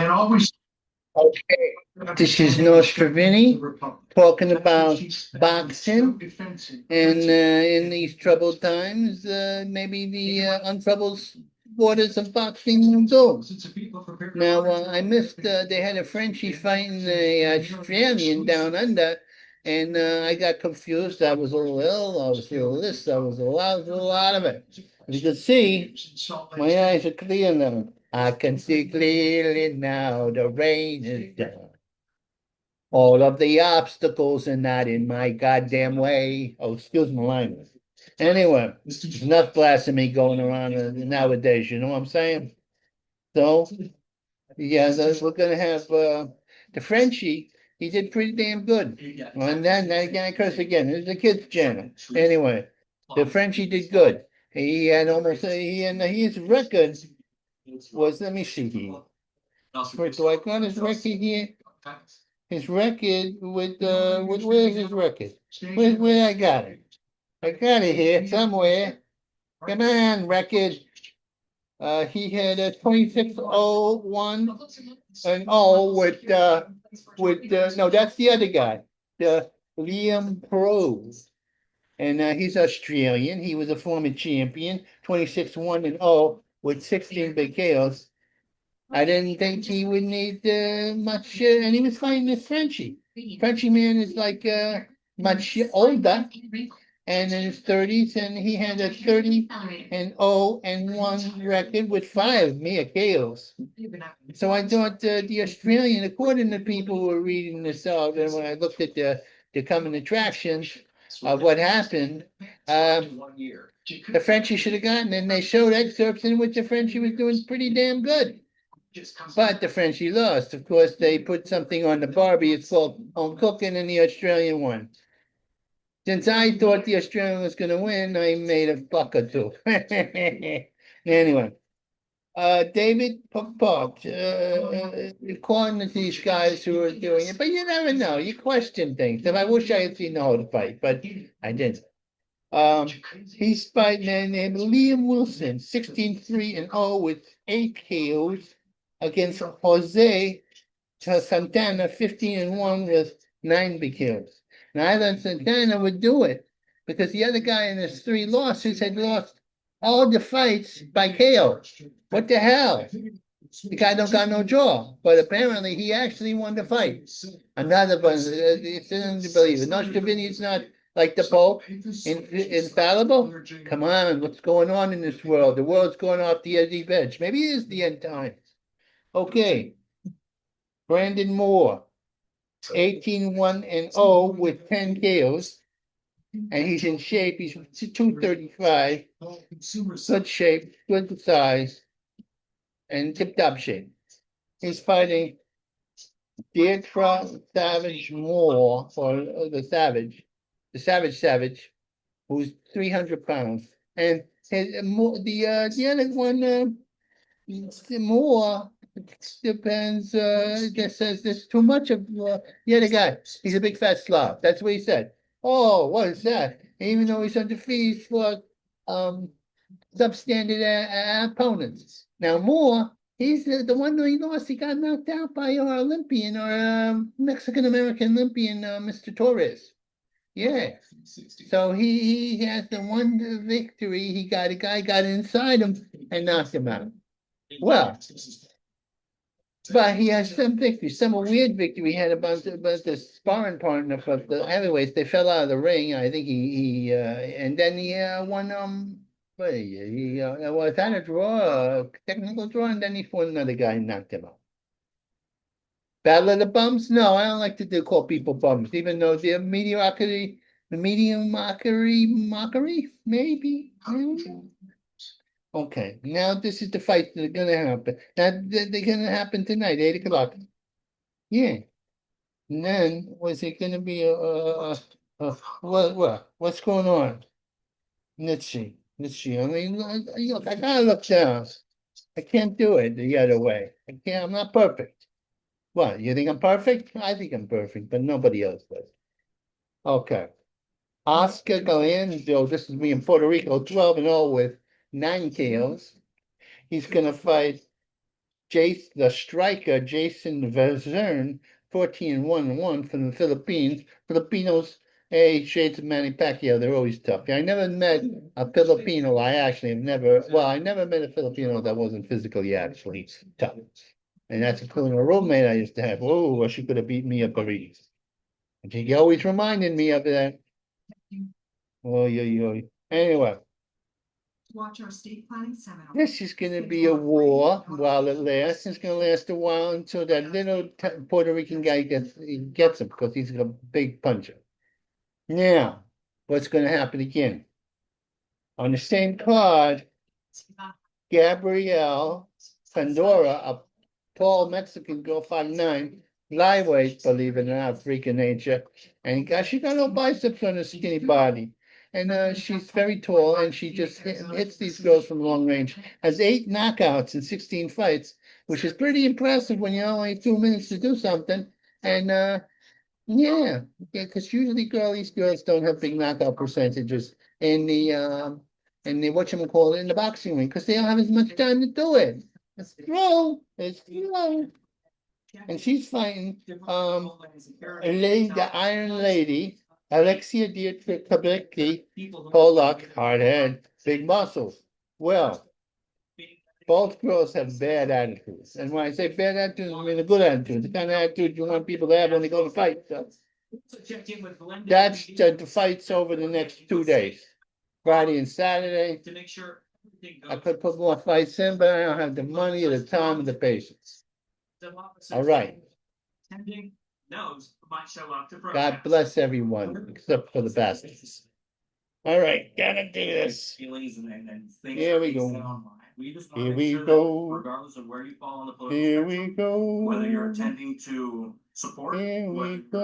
Okay, this is Vinnie talking about boxing and in these troubled times, maybe the untroubled waters of boxing will go. Now, I missed, they had a Frenchie fighting a Australian down under, and I got confused. I was a little ill, I was a little this, I was a little out of it. As you can see, my eyes are clear now. I can see clearly now, the rain is done. All of the obstacles are not in my goddamn way. Oh, excuse my language. Anyway, there's enough blasphemy going around nowadays, you know what I'm saying? So, yeah, we're gonna have the Frenchie. He did pretty damn good. And then again, I curse again. This is a kid's channel. Anyway, the Frenchie did good. He had almost his record was, let me see here. Do I got his record here? His record with where's his record? Where I got it? I got it here somewhere. Come on, record. He had a 2601 and with no, that's the other guy, the Liam Prose. And he's Australian. He was a former champion, 26-1 and 0 with 16 big KOs. I didn't think he would need much, and he was fighting this Frenchie. Frenchie man is like much older and in his 30s, and he had a 30 and 0 and 1 record with 5 Mia KOs. So I thought the Australian, according to people who were reading this out, and when I looked at the coming attractions of what happened, the Frenchie should have gotten, and they showed excerpts in which the Frenchie was doing pretty damn good. But the Frenchie lost. Of course, they put something on the Barbie. It's called home cooking, and the Australian won. Since I thought the Australian was going to win, I made a buck or two. Anyway, David Pop, according to these guys who are doing it, but you never know. You question things. And I wish I had seen the whole fight, but I didn't. He's fighting named Liam Wilson, 16-3 and 0 with 8 KOs against Jose Santana, 15 and 1 with 9 big KOs. Now I thought Santana would do it because the other guy in his 3 losses had lost all the fights by KO. What the hell? The guy don't got no jaw, but apparently he actually won the fight. Another one, it's unbelievable. No, Vinnie's not like the Pope, infallible. Come on, what's going on in this world? The world's going off the edge. Maybe it is the end times. Okay. Brandon Moore, 18-1 and 0 with 10 KOs. And he's in shape. He's 235. Good shape, good size, and tip-top shape. He's fighting Deatra Savage Moore, or the Savage, who's 300 pounds. And the other one, Moore, depends, just says there's too much of the other guy. He's a big fat slob. That's what he said. Oh, what is that? Even though he's undefeated for substandard opponents. Now Moore, he's the one that he lost. He got knocked out by our Olympian, or Mexican American Olympian, Mr. Torres. Yeah. So he has the one victory. He got a guy got inside him and knocked him out. Well, but he has some victory, some weird victory he had about the sparring partner for the heavyweights. They fell out of the ring. I think he and then he won what he was had a draw, a technical draw, and then he fought another guy and knocked him out. Battle of the Bums? No, I don't like to call people bums, even though they're mediocrity, mockery, maybe. Okay, now this is the fight that's gonna happen. Now they're gonna happen tonight, 8 o'clock. Yeah. And then was it gonna be what's going on? Let's see. I mean, look, I gotta look down. I can't do it the other way. I can't. I'm not perfect. What? You think I'm perfect? I think I'm perfect, but nobody else does. Okay. Oscar Galindo. This is me in Puerto Rico, 12 and 0 with 9 KOs. He's gonna fight the striker Jason Vezern, 14-1 from the Philippines. Filipinos, shades of Manny Pacquiao, they're always tough. I never met a Filipino. I never met a Filipino that wasn't physically actually tough. And that's including a roommate I used to have. Oh, she could have beat me up already. And she always reminded me of that. Oh, yeah. Anyway, Watch our state planning seminar. this is going to be a war while it lasts. It's going to last a while until that little Puerto Rican guy gets him because he's a big puncher. Now, what's going to happen again? On the same card, Gabrielle Pandora, a tall Mexican girl, 5'9", flyweight, believe it or not, freaking nature. And she got no biceps on her skinny body. And she's very tall, and she just hits these girls from long range. Has 8 knockouts in 16 fights, which is pretty impressive when you only have 2 minutes to do something. And yeah, because usually these girls don't have big knockout percentages in the whatchamacallit in the boxing ring because they don't have as much time to do it. It's true. It's true. And she's fighting the Iron Lady, Alexia Dietry, Polak, hard head, big muscles. Well, both girls have bad attitudes. And when I say bad attitudes, I mean a good attitude, the kind of attitude you want people to have when they go to fight. That's the fights over the next 2 days, Friday and Saturday. I could put more fights in, but I don't have the money or the time or the patience. All right. God bless everyone, except for the bastards. All right, gotta do this. Here we go. Here we go. Regardless of where you fall on the Here we go. whether you're attending to support. Here we go.